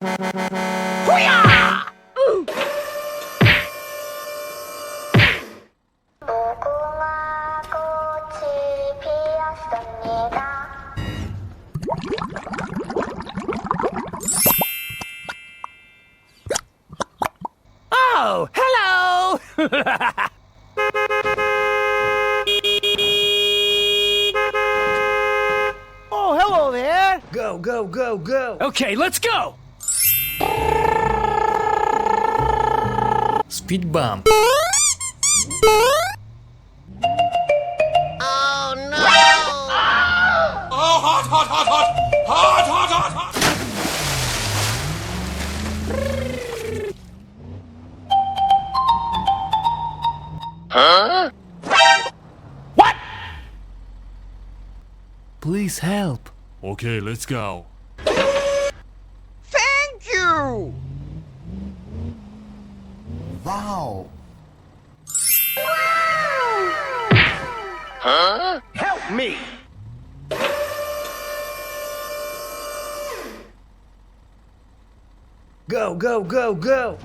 후야! 무궁화 꽃이 피었습니다. Oh, hello! Oh, hello there! Go, go, go, go! Okay, let's go! Speed bump. Oh no! Oh, hot, hot, hot, hot! Hot, hot, hot, hot! Huh? What? Please help. Okay, let's go. Thank you! Wow. Huh? Help me! Go, go, go, go!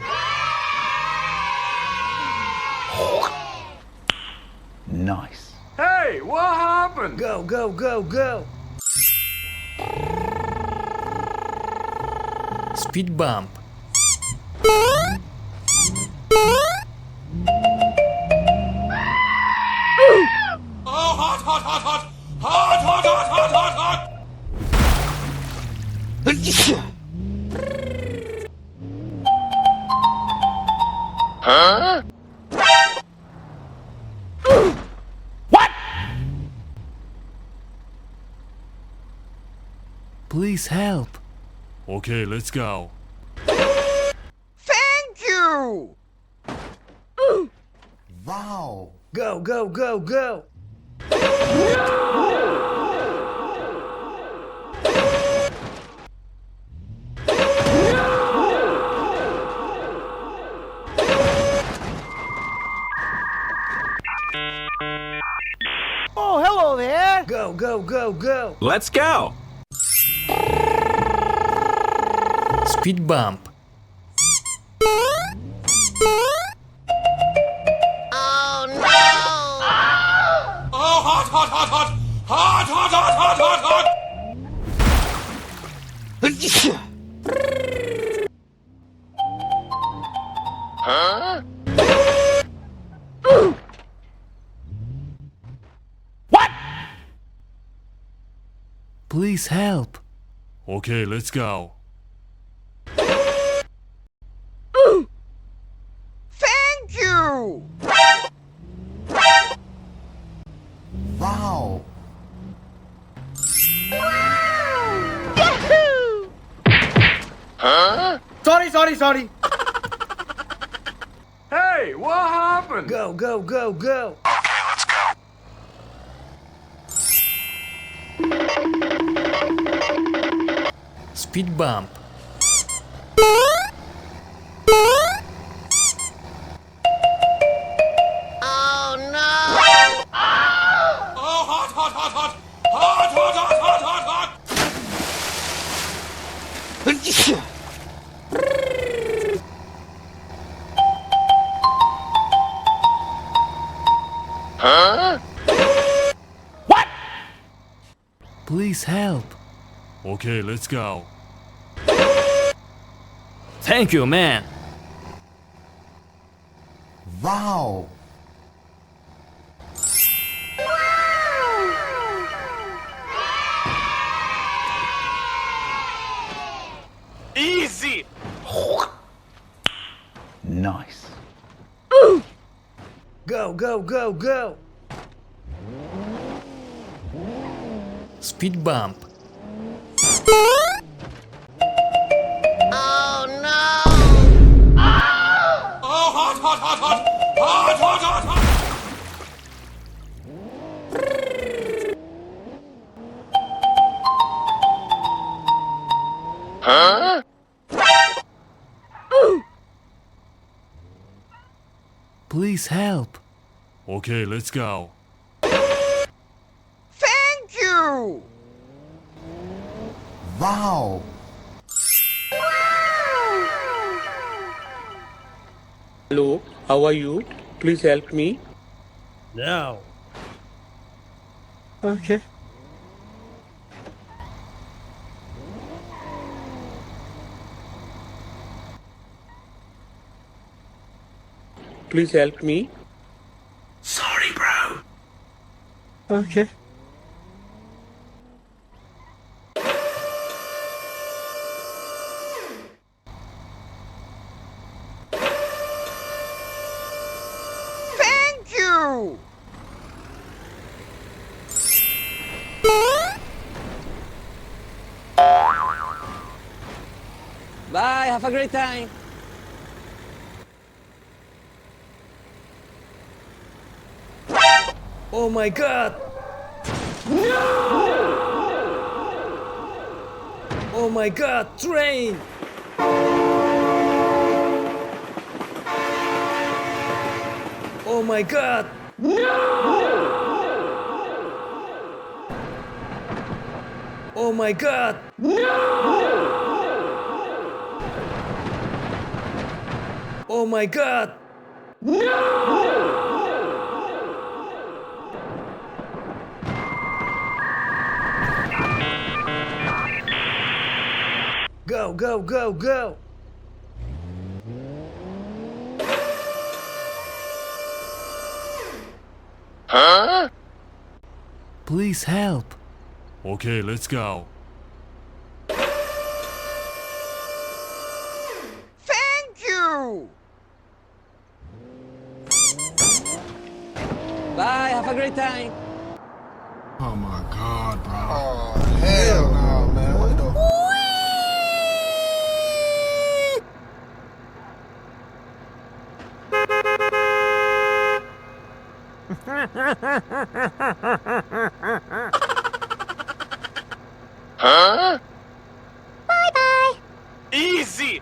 Nice. Hey, what happened? Go, go, go, go! Speed bump. Oh, hot, hot, hot, hot! Hot, hot, hot, hot, hot, hot! Huh? What? Please help. Okay, let's go. Thank you! Wow. Go, go, go, go! Oh, hello there! Go, go, go, go! Let's go. Speed bump. Oh no! Oh, hot, hot, hot, hot! Hot, hot, hot, hot, hot, hot! Huh? What? Please help. Okay, let's go. Thank you! Wow. Yahoo! Huh? Sorry. Hey, what happened? Go, go, go, go! Speed bump. Oh no! Oh, hot, hot, hot, hot! Hot, hot, hot, hot, hot, hot! Huh? What? Please help. Okay, let's go. Thank you, man. Wow. Easy! Nice. Go, go, go, go! Speed bump. Oh no! Oh, hot, hot, hot, hot! Hot, hot, hot, hot! Huh? Please help. Okay, let's go. Thank you! Wow. Hello, how are you? Please help me. No. Okay. Please help me. Sorry, bro. Okay. Thank you! Bye, have a great time. Oh my god! Oh my god, train! Oh my god! Oh my god! Oh my god! Go, go, go, go! Huh? Please help. Okay, let's go. Thank you! Bye, have a great time. Oh my god, bro. Oh, hell no, man. What the Huh? Easy!